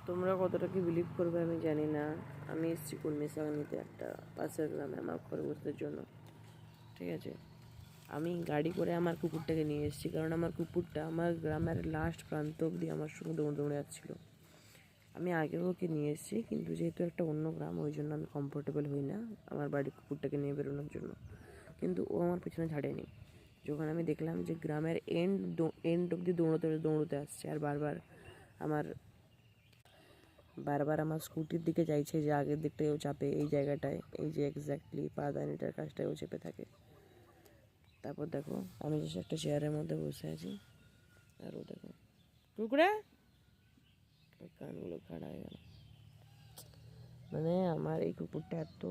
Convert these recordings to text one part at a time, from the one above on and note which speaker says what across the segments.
Speaker 1: তোমরা কতটা কি বিলিভ করবে আমি জানি না। আমি এসেছি কর্মী সাগানিতে একটা পাশের গ্রামে আমার খরগোশদের জন্য, ঠিক আছে। আমি গাড়ি করে আমার কুকুরটাকে নিয়ে এসেছি, কারণ আমার কুকুরটা আমার গ্রামের লাস্ট প্রান্ত অবধি আমার সঙ্গে দৌড়ে দৌড়ে যাচ্ছিলো। আমি আগেও ওকে নিয়ে এসেছি, কিন্তু যেহেতু একটা অন্য গ্রাম ওই জন্য আমি কমফোর্টেবল হই না আমার বাড়ির কুকুরটাকে নিয়ে বেরোনোর জন্য। কিন্তু ও আমার পিছনে ছাড়েনি। যখন আমি দেখলাম যে গ্রামের এন্ড অবধি দৌড়তে দৌড়তে আসছে, আর বারবার আমার স্কুটির দিকে চাইছে যে আগের দিকটায় ও চাপে, এই জায়গাটায়, এই যে এক্স্যাক্টলি পাদানিটার কাজটায় ও চেপে থাকে। তারপর দেখো আমি just একটা চেয়ারের মধ্যে বসে আছি, আর ও দেখো কুকুরে কানগুলো খাড়া হয়ে গেল। মানে আমার এই কুকুরটা এত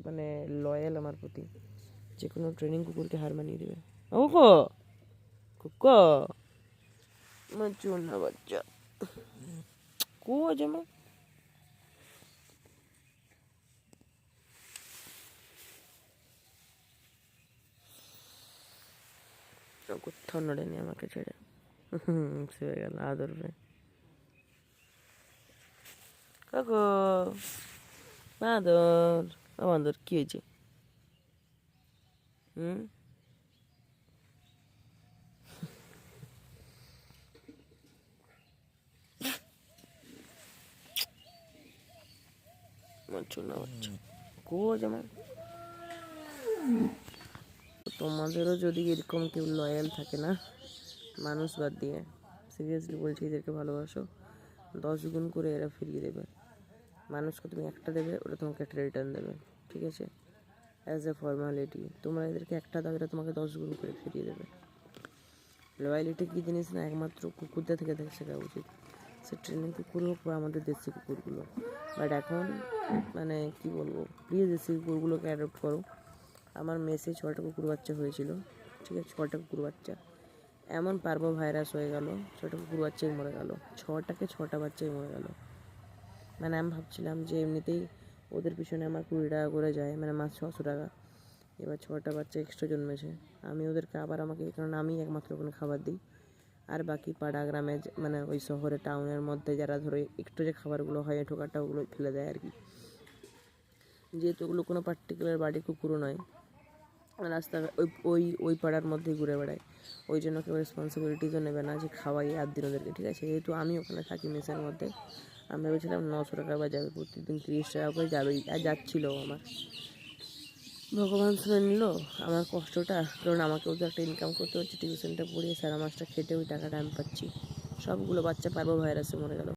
Speaker 1: মানে লয়াল আমার প্রতি, যে কোনো ট্রেনিং কুকুরকে হার মানিয়ে দেবে। ওকো কুকো আমার চুনা বাচ্চা কো জামা কোথাও নড়েনি আমাকে ছেড়ে, শুয়ে গেল আদর পেয়ে। কাকু বাঁদর, বাঁদর কি হয়েছে? আমার চুনা বাচ্চা কো জামা। তোমাদেরও যদি এরকম কেউ লয়াল থাকে না, মানুষ বাদ দিয়ে, সিরিয়াসলি বলছি, এদেরকে ভালোবাসো, 10 গুণ করে এরা ফিরিয়ে দেবে। মানুষকে তুমি একটা দেবে, ওরা তোমাকে একটা রিটার্ন দেবে, ঠিক আছে, অ্যাজ এ ফর্মালিটি। তোমরা এদেরকে একটা দাও, এরা তোমাকে 10 গুণ করে ফিরিয়ে দেবে। লয়ালিটি কী জিনিস না একমাত্র কুকুরদের থেকে শেখা উচিত, সে ট্রেনিং কুকুর হোক বা আমাদের দেশি কুকুরগুলো। বাট এখন মানে কি বলবো, প্লিজ দেশি কুকুরগুলোকে অ্যাডপ্ট করো। আমার মেসে 6টা কুকুর বাচ্চা হয়েছিল, ঠিক আছে, 6টা কুকুর বাচ্চা, এমন পার্বো ভাইরাস হয়ে গেল, 6টা কুকুর বাচ্চাই মরে গেল, 6টা বাচ্চাই মরে গেল। মানে আমি ভাবছিলাম যে এমনিতেই ওদের পিছনে আমার 20 টাকা করে যায়, মানে মাস 600 টাকা, এবার 6টা বাচ্চা এক্সট্রা জন্মেছে। আমি ওদেরকে আবার আমাকে, কারণ আমি একমাত্র ওখানে খাবার দিই, আর বাকি পাড়া গ্রামে মানে ওই শহরে টাউনের মধ্যে যারা ধরো একটু যে খাবারগুলো হয় ঠোকাটা ওগুলো ফেলে দেয় আর কি। যেহেতু ওগুলো কোনো পার্টিকুলার বাড়ির কুকুরও নয়, রাস্তা ওই ওই ওই পাড়ার মধ্যেই ঘুরে বেড়ায়, ওই জন্য কেউ রেসপন্সিবিলিটিও নেবে না যে খাওয়াই 8 দিন ওদেরকে, ঠিক আছে। যেহেতু আমি ওখানে থাকি মেসের মধ্যে, আমি ভেবেছিলাম 900 টাকা বা যাবে, প্রতিদিন 30 টাকা করে যাবেই, আর যাচ্ছিলো আমার। ভগবান শুনে নিল আমার কষ্টটা, কারণ আমাকেও তো একটা ইনকাম করতে হচ্ছে, টিউশনটা পড়িয়ে সারা মাসটা খেটে ওই টাকাটা আমি পাচ্ছি। সবগুলো বাচ্চা পারবো ভাইরাসে মরে গেল।